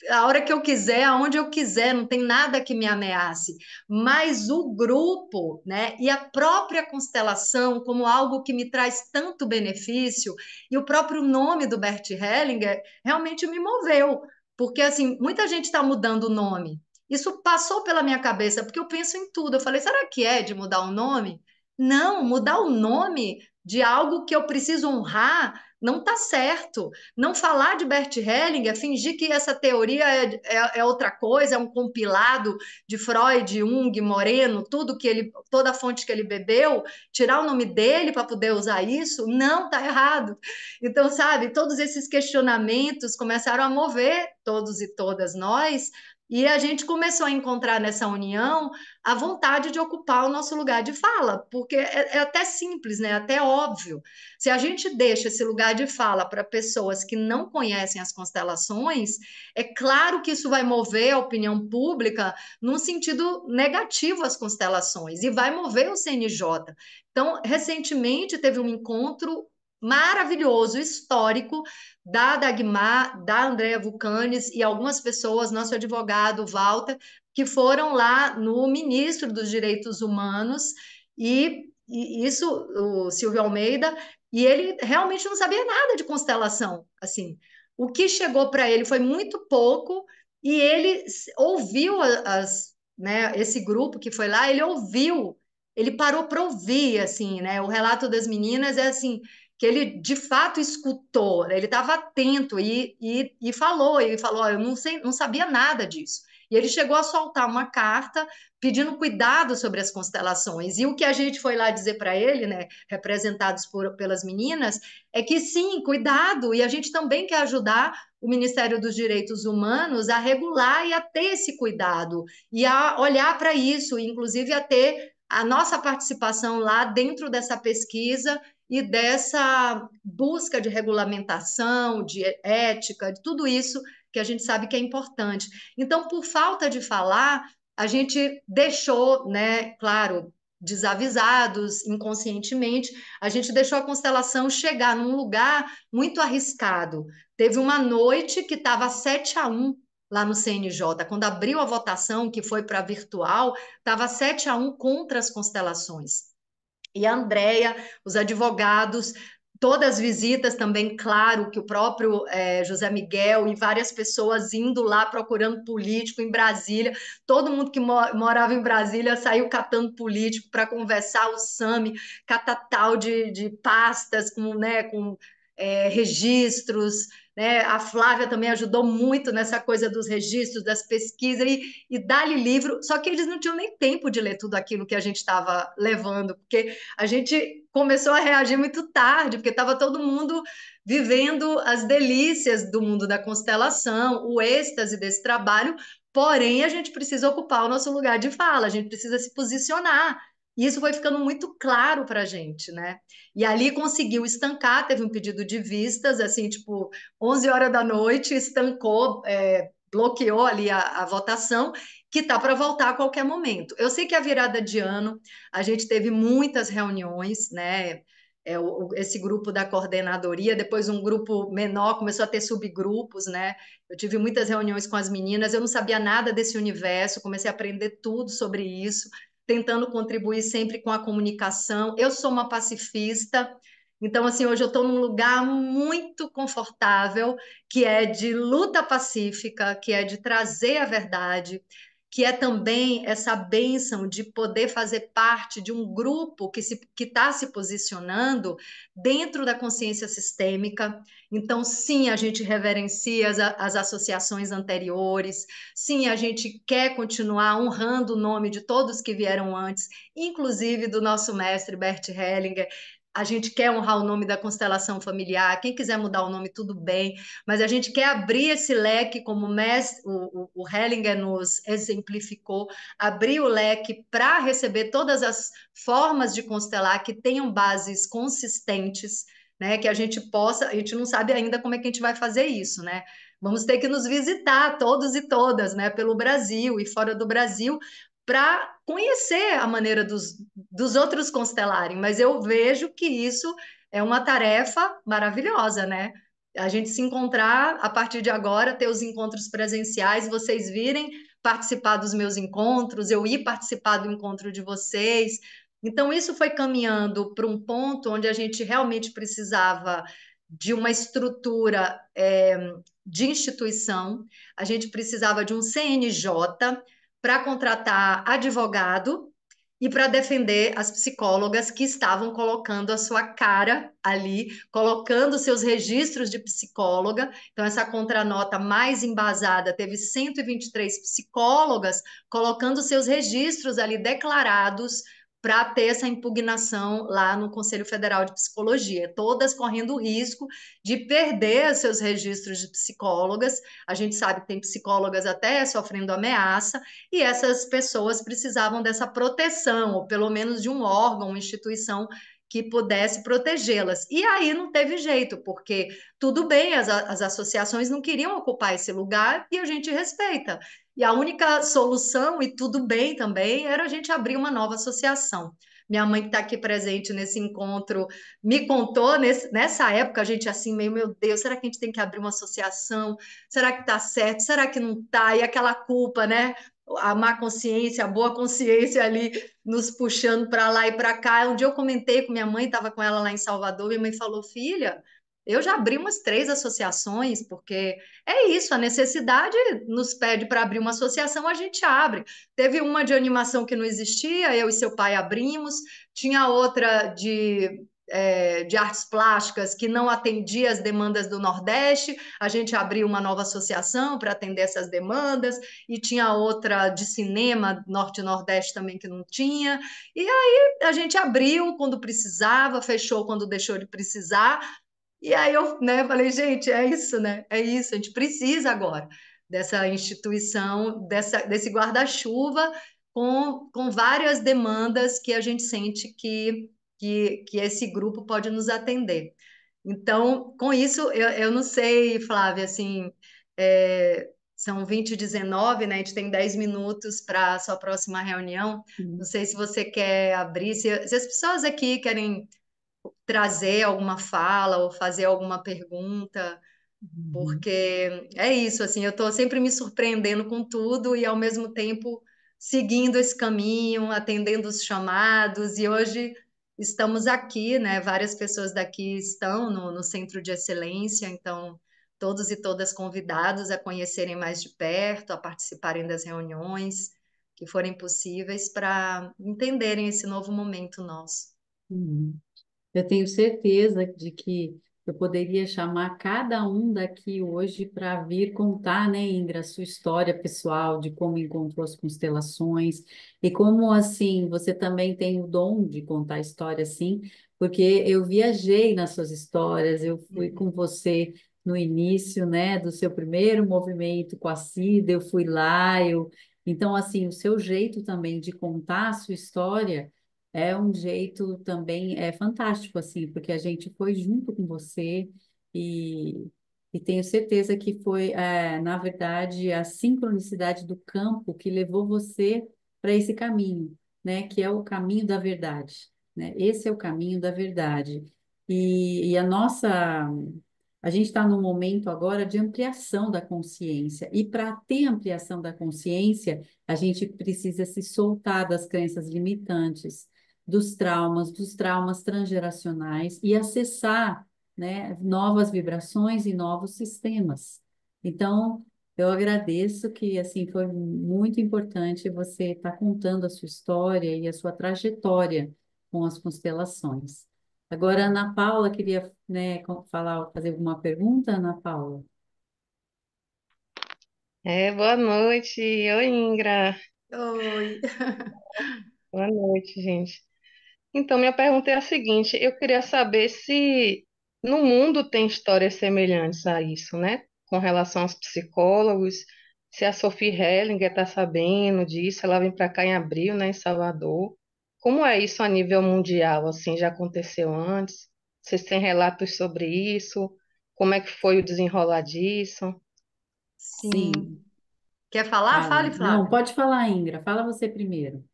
a hora que eu quiser, aonde eu quiser, não tem nada que me ameace. Mas o grupo, né, e a própria constelação como algo que me traz tanto benefício, e o próprio nome do Bert Hellinger realmente me moveu, porque assim, muita gente está mudando o nome. Isso passou pela minha cabeça, porque eu penso em tudo. Eu falei, será que é de mudar o nome? Não, mudar o nome de algo que eu preciso honrar não está certo. Não falar de Bert Hellinger, fingir que essa teoria é outra coisa, é um compilado de Freud, Jung, Moreno, tudo que ele, toda a fonte que ele bebeu, tirar o nome dele para poder usar isso, não, está errado. Então, sabe, todos esses questionamentos começaram a mover todos e todas nós, e a gente começou a encontrar nessa união a vontade de ocupar o nosso lugar de fala, porque é até simples, né? Até óbvio. Se a gente deixa esse lugar de fala para pessoas que não conhecem as constelações, é claro que isso vai mover a opinião pública num sentido negativo às constelações e vai mover o CNJ. Então, recentemente teve um encontro maravilhoso, histórico, da Dagmar, da Andrea Vulcanes e algumas pessoas, nosso advogado Walter, que foram lá no ministro dos Direitos Humanos e isso, o Silvio Almeida, e ele realmente não sabia nada de constelação, assim. O que chegou para ele foi muito pouco e ele ouviu né, esse grupo que foi lá, ele ouviu, ele parou para ouvir, assim, né? O relato das meninas é assim que ele de fato escutou, né? Ele estava atento e falou, "Ó, eu não sei, não sabia nada disso. E ele chegou a soltar uma carta pedindo cuidado sobre as constelações. E o que a gente foi lá dizer para ele, né, representados pelas meninas, é que sim, cuidado, e a gente também quer ajudar o Ministério dos Direitos Humanos a regular e a ter esse cuidado, e a olhar para isso, inclusive a ter a nossa participação lá dentro dessa pesquisa e dessa busca de regulamentação, de ética, de tudo isso que a gente sabe que é importante. Então, por falta de falar, a gente deixou, né, claro, desavisados, inconscientemente, a gente deixou a constelação chegar num lugar muito arriscado. Teve uma noite que estava 7-1 lá no CNJ, quando abriu a votação, que foi para virtual, estava 7-1 contra as constelações. E a Andrea, os advogados, todas as visitas também, claro, que o próprio José Miguel e várias pessoas indo lá procurando político em Brasília, todo mundo que morava em Brasília saiu catando político para conversar, o SAMI, catatal de pastas com, né, com registros, né? A Flávia também ajudou muito nessa coisa dos registros, das pesquisas, e dá-lhe livro, só que eles não tinham nem tempo de ler tudo aquilo que a gente estava levando, porque a gente começou a reagir muito tarde, porque estava todo mundo vivendo as delícias do mundo da constelação, o êxtase desse trabalho, porém a gente precisa ocupar o nosso lugar de fala, a gente precisa se posicionar. E isso foi ficando muito claro para a gente, né? E ali conseguiu estancar, teve um pedido de vistas, assim, tipo, 11 horas da noite, estancou, bloqueou ali a votação, que está para voltar a qualquer momento. Eu sei que a virada de ano, a gente teve muitas reuniões, né? Esse grupo da coordenadoria, depois um grupo menor começou a ter subgrupos, né? Eu tive muitas reuniões com as meninas, eu não sabia nada desse universo, comecei a aprender tudo sobre isso, tentando contribuir sempre com a comunicação. Eu sou uma pacifista, então, assim, hoje eu estou num lugar muito confortável, que é de luta pacífica, que é de trazer a verdade, que é também essa bênção de poder fazer parte de um grupo que está se posicionando dentro da consciência sistêmica. Então, sim, a gente reverencia as associações anteriores, sim, a gente quer continuar honrando o nome de todos que vieram antes, inclusive do nosso mestre Bert Hellinger. A gente quer honrar o nome da constelação familiar. Quem quiser mudar o nome, tudo bem, mas a gente quer abrir esse leque, como o Hellinger nos exemplificou, abrir o leque para receber todas as formas de constelar que tenham bases consistentes, né? Que a gente possa, a gente não sabe ainda como é que a gente vai fazer isso, né? Vamos ter que nos visitar todos e todas, né, pelo Brasil e fora do Brasil, para conhecer a maneira dos outros constelarem. Mas eu vejo que isso é uma tarefa maravilhosa, né? A gente se encontrar a partir de agora, ter os encontros presenciais, vocês virem participar dos meus encontros, eu ir participar do encontro de vocês. Então, isso foi caminhando para um ponto onde a gente realmente precisava de uma estrutura de instituição, a gente precisava de um CNJ para contratar advogado e para defender as psicólogas que estavam colocando a sua cara ali, colocando seus registros de psicóloga. Então, essa contranota mais embasada teve 123 psicólogas colocando seus registros ali declarados para ter essa impugnação lá no Conselho Federal de Psicologia, todas correndo o risco de perder seus registros de psicólogas. A gente sabe que tem psicólogas até sofrendo ameaça, e essas pessoas precisavam dessa proteção, ou pelo menos de um órgão, uma instituição que pudesse protegê-las. E aí não teve jeito, porque tudo bem, as associações não queriam ocupar esse lugar e a gente respeita. E a única solução, e tudo bem também, era a gente abrir uma nova associação. Minha mãe que está aqui presente nesse encontro me contou, nessa época, a gente assim, meio, meu Deus, será que a gente tem que abrir uma associação? Será que está certo? Será que não está? E aquela culpa, né? A má consciência, a boa consciência ali nos puxando para lá e para cá. Um dia eu comentei com minha mãe, estava com ela lá em Salvador, minha mãe falou, filha, eu já abri umas 3 associações, porque é isso, a necessidade nos pede para abrir uma associação, a gente abre. Teve uma de animação que não existia, eu e seu pai abrimos, tinha outra de artes plásticas que não atendia as demandas do Nordeste, a gente abriu uma nova associação para atender essas demandas, e tinha outra de cinema, Norte e Nordeste também que não tinha, e aí a gente abriu quando precisava, fechou quando deixou de precisar, e aí eu, né, falei, gente, é isso, né? É isso, a gente precisa agora dessa instituição, desse guarda-chuva com várias demandas que a gente sente que esse grupo pode nos atender. Então, com isso, eu não sei, Flávia, assim, são 20h19, né? A gente tem 10 minutos para a sua próxima reunião. Não sei se você quer abrir, se as pessoas aqui querem trazer alguma fala ou fazer alguma pergunta, Uhum. porque é isso, assim, eu estou sempre me surpreendendo com tudo e ao mesmo tempo seguindo esse caminho, atendendo os chamados, e hoje estamos aqui, né? Várias pessoas daqui estão no Centro de Excelência, então todos e todas convidados a conhecerem mais de perto, a participarem das reuniões que forem possíveis para entenderem esse novo momento nosso. Uhum. Eu tenho certeza de que eu poderia chamar cada um daqui hoje para vir contar, né, Indra, a sua história pessoal, de como encontrou as constelações e como, assim, você também tem o dom de contar história assim, porque eu viajei nas suas histórias, eu fui com você no início, né, do seu primeiro movimento com a Cida, eu fui lá, então, assim, o seu jeito também de contar a sua história é um jeito também fantástico, assim, porque a gente foi junto com você e, e tenho certeza que foi, na verdade, a sincronicidade do campo que levou você para esse caminho, né? Que é o caminho da verdade, né? Esse é o caminho da verdade. E a gente está num momento agora de ampliação da consciência, e para ter ampliação da consciência, a gente precisa se soltar das crenças limitantes dos traumas transgeracionais e acessar, né, novas vibrações e novos sistemas. Então, eu agradeço que assim foi muito importante você estar contando a sua história e a sua trajetória com as constelações. Agora, Ana Paula, queria, né, falar, fazer alguma pergunta, Ana Paula? Boa noite. Oi, Ingra. Oi. Boa noite, gente. Então, minha pergunta é a seguinte: eu queria saber se no mundo tem histórias semelhantes a isso, né? Com relação aos psicólogos, se a Sophie Hellinger está sabendo disso, ela vem para cá em abril, né, em Salvador. Como é isso a nível mundial? Assim, já aconteceu antes? Vocês têm relatos sobre isso? Como é que foi o desenrolar disso? Sim. Sim, Quer falar? fala. Fale, Não, Flávia. pode falar, Ingra, fala você primeiro.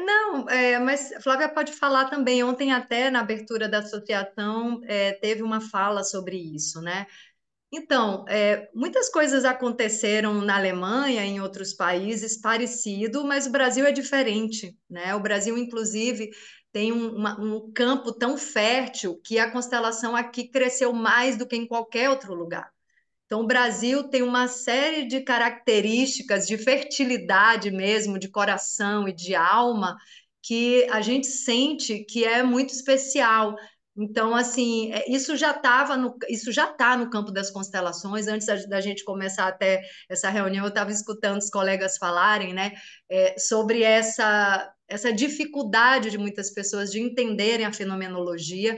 Não, mas Flávia pode falar também. Ontem, até na abertura da associação, teve uma fala sobre isso, né? Então, muitas coisas aconteceram na Alemanha, em outros países, parecido, mas o Brasil é diferente, né? O Brasil, inclusive, tem um campo tão fértil que a constelação aqui cresceu mais do que em qualquer outro lugar. Então, o Brasil tem uma série de características de fertilidade mesmo, de coração e de alma, que a gente sente que é muito especial. Então, assim, isso já está no campo das constelações. Antes da gente começar até essa reunião, eu estava escutando os colegas falarem, né, sobre essa dificuldade de muitas pessoas de entenderem a fenomenologia,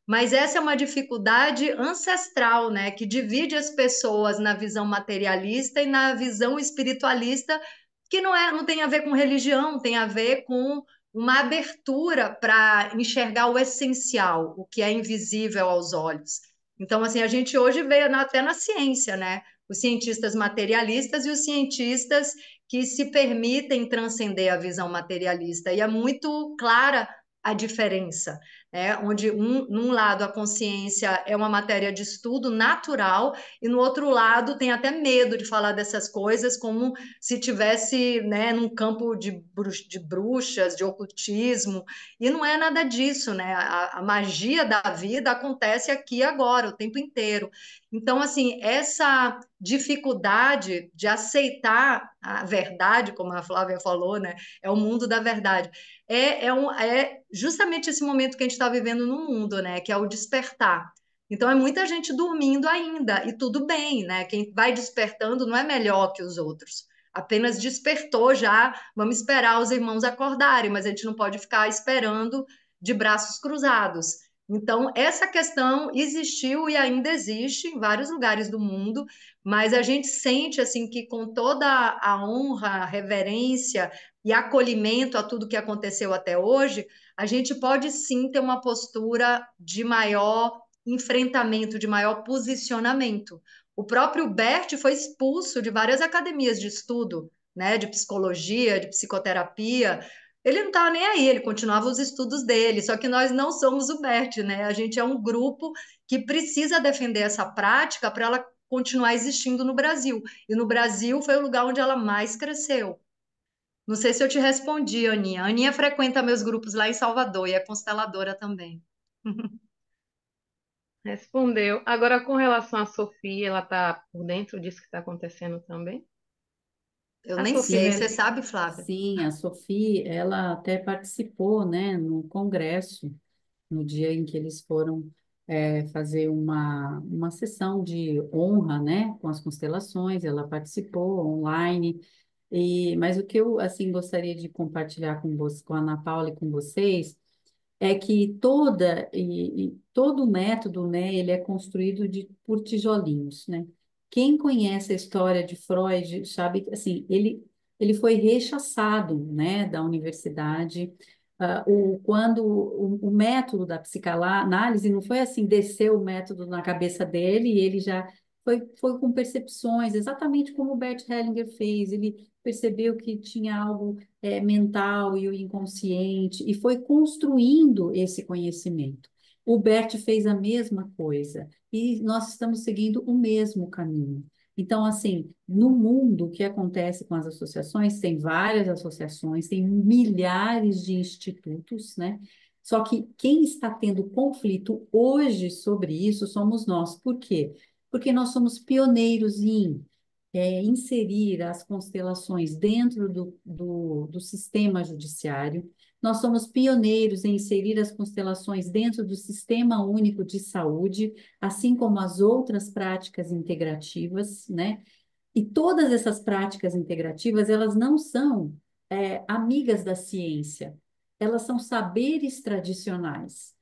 mas essa é uma dificuldade ancestral, né, que divide as pessoas na visão materialista e na visão espiritualista, que não tem a ver com religião, tem a ver com uma abertura para enxergar o essencial, o que é invisível aos olhos. Então, assim, a gente hoje vê até na ciência, né? Os cientistas materialistas e os cientistas que se permitem transcender a visão materialista. E é muito clara a diferença, onde num lado a consciência é uma matéria de estudo natural e no outro lado tem até medo de falar dessas coisas como se tivesse, né, num campo de bruxas, de ocultismo, e não é nada disso, né? A magia da vida acontece aqui e agora, o tempo inteiro. Então, assim, essa dificuldade de aceitar a verdade, como a Flávia falou, né? É o mundo da verdade. É justamente esse momento que a gente está vivendo no mundo, né? Que é o despertar. Então é muita gente dormindo ainda, e tudo bem, né? Quem vai despertando não é melhor que os outros. Apenas despertou já, vamos esperar os irmãos acordarem, mas a gente não pode ficar esperando de braços cruzados. Então, essa questão existiu e ainda existe em vários lugares do mundo, mas a gente sente assim que com toda a honra, a reverência e acolhimento a tudo que aconteceu até hoje, a gente pode sim ter uma postura de maior enfrentamento, de maior posicionamento. O próprio Bert foi expulso de várias academias de estudo, né, de psicologia, de psicoterapia. Ele não estava nem aí, ele continuava os estudos dele, só que nós não somos o Bert, né? A gente é um grupo que precisa defender essa prática para ela continuar existindo no Brasil. E no Brasil foi o lugar onde ela mais cresceu. Não sei se eu te respondi, Aninha. A Aninha frequenta meus grupos lá em Salvador e é consteladora também. Respondeu. Agora, com relação à Sofia, ela está por dentro disso que está acontecendo também? Eu A nem Sofia sei, você Hellinger. sabe, Flávia? Sim, a Sophie, ela até participou, né, no congresso, no dia em que eles foram fazer uma sessão de honra, né, com as constelações. Ela participou online. Mas o que eu assim gostaria de compartilhar com você, com a Ana Paula e com vocês é que todo o método, né, ele é construído por tijolinhos, né? Quem conhece a história de Freud sabe que, assim, ele foi rechaçado, né, da universidade. Quando o método da psicanálise não foi assim, descer o método na cabeça dele e ele já foi com percepções, exatamente como o Bert Hellinger fez. Ele percebeu que tinha algo mental e o inconsciente, e foi construindo esse conhecimento. O Bert fez a mesma coisa, e nós estamos seguindo o mesmo caminho. Então, assim, no mundo, o que acontece com as associações? Tem várias associações, tem milhares de institutos, né? Só que quem está tendo conflito hoje sobre isso somos nós. Por quê? Porque nós somos pioneiros em inserir as constelações dentro do sistema judiciário. Nós somos pioneiros em inserir as constelações dentro do Sistema Único de Saúde, assim como as outras práticas integrativas, né? E todas essas práticas integrativas, elas não são amigas da ciência, elas são saberes tradicionais.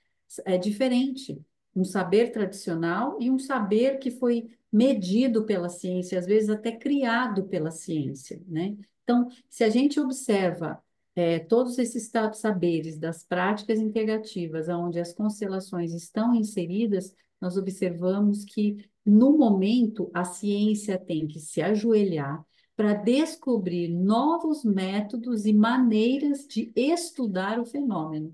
É diferente um saber tradicional e um saber que foi medido pela ciência, às vezes até criado pela ciência, né? Então, se a gente observa todos esses saberes das práticas integrativas, onde as constelações estão inseridas, nós observamos que no momento, a ciência tem que se ajoelhar para descobrir novos métodos e maneiras de estudar o fenômeno.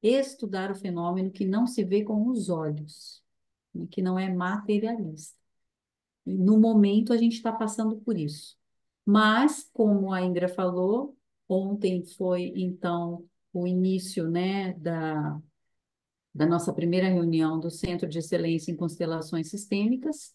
Estudar o fenômeno que não se vê com os olhos, né, que não é materialista. E no momento, a gente está passando por isso. Mas, como a Indra falou, ontem foi, então, o início, né, da nossa primeira reunião do Centro de Excelência em Constelações Sistêmicas,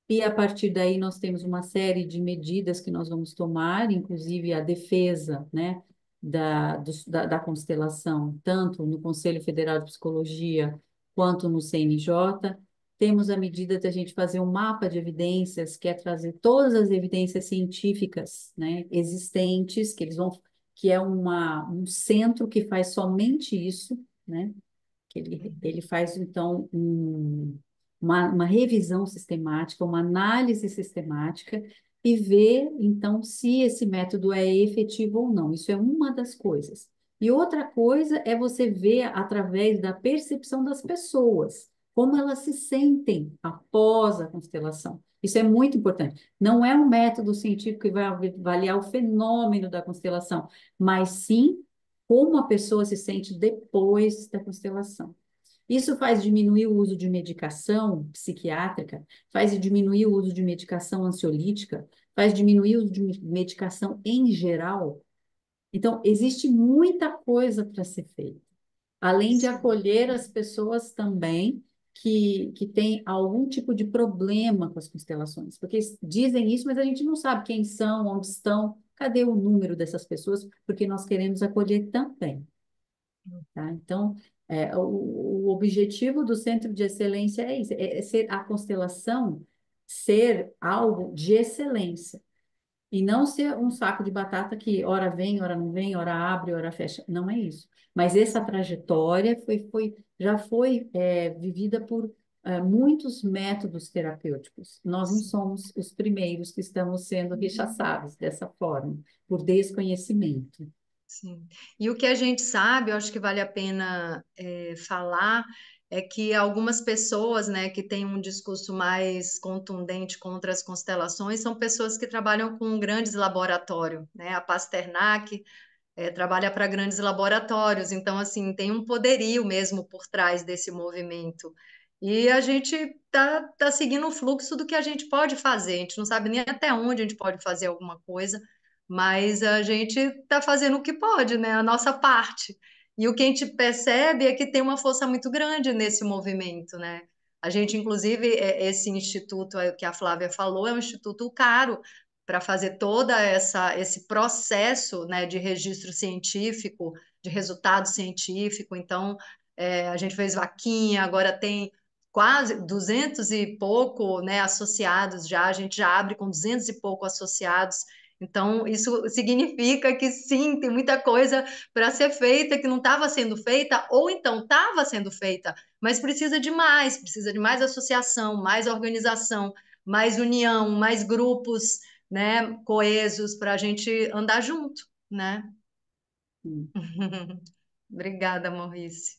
e a partir daí nós temos uma série de medidas que nós vamos tomar, inclusive a defesa, né, da constelação, tanto no Conselho Federal de Psicologia quanto no CNJ. Temos a medida de a gente fazer um mapa de evidências, que é trazer todas as evidências científicas, né, existentes, que é um centro que faz somente isso, né? Que ele faz, então, uma revisão sistemática, uma análise sistemática, e vê, então, se esse método é efetivo ou não. Isso é uma das coisas. E outra coisa é você ver através da percepção das pessoas, como elas se sentem após a constelação. Isso é muito importante. Não é um método científico que vai avaliar o fenômeno da constelação, mas sim como a pessoa se sente depois da constelação. Isso faz diminuir o uso de medicação psiquiátrica, faz diminuir o uso de medicação ansiolítica, faz diminuir o uso de medicação em geral. Então, existe muita coisa para ser feita, além de Sim. acolher as pessoas também que têm algum tipo de problema com as constelações, porque dizem isso, mas a gente não sabe quem são, onde estão, cadê o número dessas pessoas, porque nós queremos acolher também. Tá? Então, o objetivo do Centro de Excelência é isso, é ser a constelação, ser algo de excelência, e não ser um saco de batata que ora vem, ora não vem, ora abre, ora fecha. Não é isso. Mas essa trajetória já foi vivida por muitos métodos terapêuticos. Nós não Sim. somos os primeiros que estamos sendo Uhum. rechaçados dessa forma, por desconhecimento. Sim. E o que a gente sabe, eu acho que vale a pena falar, é que algumas pessoas, né, que têm um discurso mais contundente contra as constelações são pessoas que trabalham com grandes laboratórios, né? A Pasternak trabalha para grandes laboratórios, então, assim, tem um poderio mesmo por trás desse movimento. E a gente tá seguindo o fluxo do que a gente pode fazer, a gente não sabe nem até onde a gente pode fazer alguma coisa, mas a gente está fazendo o que pode, né? A nossa parte. E o que a gente percebe é que tem uma força muito grande nesse movimento, né? A gente, inclusive, esse instituto que a Flávia falou, é um instituto caro para fazer toda esse processo, né, de registro científico, de resultado científico. Então, A gente fez vaquinha, agora tem quase 200 e pouco, né, associados já, a gente já abre com 200 e pouco associados. Então, isso significa que sim, tem muita coisa para ser feita que não estava sendo feita, ou então estava sendo feita, mas precisa de mais associação, mais organização, mais união, mais grupos, né, coesos para a gente andar junto, né? Hum. Obrigada, Maurício.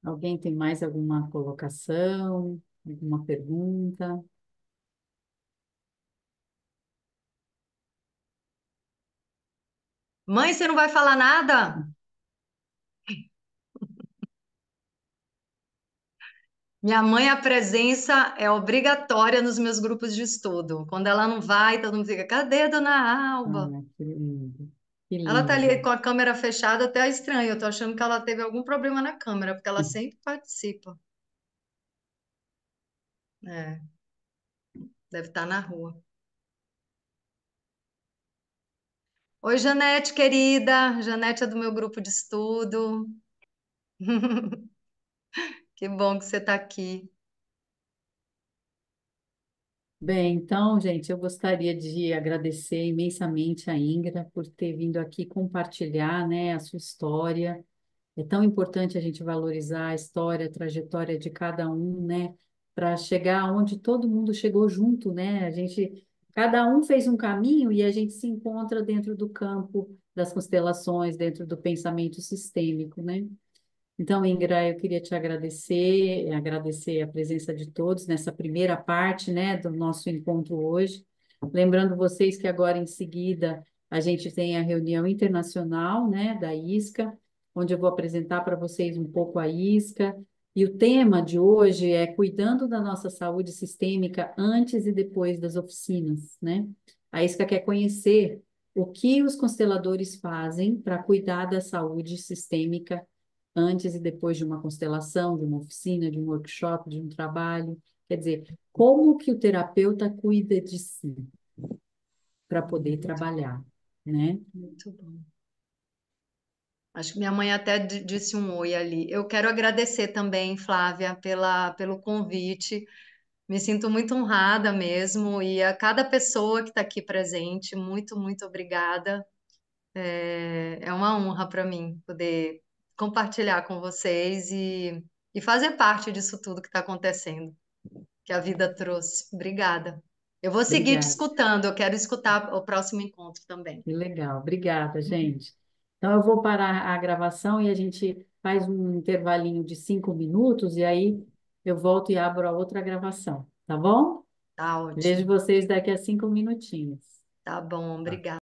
Alguém tem mais alguma colocação, alguma pergunta? Mãe, você não vai falar nada? Minha mãe, a presença é obrigatória nos meus grupos de estudo. Quando ela não vai, todo mundo fica, cadê a Dona Alba? Ah, que lindo, que Ela tá ali lindo. com a câmera fechada, até é estranho. Eu tô achando que ela teve algum problema na câmera, porque ela sempre participa. É, deve estar na rua. Oi, Janete, querida. Janete é do meu grupo de estudo. Que bom que você está aqui. Bem, então, gente, eu gostaria de agradecer imensamente a Ingra por ter vindo aqui compartilhar, né, a sua história. É tão importante a gente valorizar a história, a trajetória de cada um, né, para chegar onde todo mundo chegou junto, né? Cada um fez um caminho e a gente se encontra dentro do campo das constelações, dentro do pensamento sistêmico, né? Então, Ingra, eu queria te agradecer, agradecer a presença de todos nessa primeira parte, né, do nosso encontro hoje. Lembrando vocês que agora em seguida a gente tem a reunião internacional, né, da ISCA, onde eu vou apresentar para vocês um pouco a ISCA. E o tema de hoje é cuidando da nossa saúde sistêmica antes e depois das oficinas, né? A ISCA quer conhecer o que os consteladores fazem para cuidar da saúde sistêmica antes e depois de uma constelação, de uma oficina, de um workshop, de um trabalho. Quer dizer, como que o terapeuta cuida de si para poder Muito, trabalhar, né? muito bom. Acho que minha mãe até disse um oi ali. Eu quero agradecer também, Flávia, pelo convite. Me sinto muito honrada mesmo. E a cada pessoa que está aqui presente, muito, muito obrigada. É uma honra para mim poder compartilhar com vocês e fazer parte disso tudo que está acontecendo, que a vida trouxe. Obrigada. Eu vou seguir te Obrigada. escutando, eu quero escutar o próximo encontro também. Que legal. Obrigada, gente. Então, eu vou parar a gravação e a gente faz um intervalinho de 5 minutos e aí eu volto e abro a outra gravação, tá bom? Tá Vejo ótimo. vocês daqui a 5 minutinhos. Tá bom, obrigada.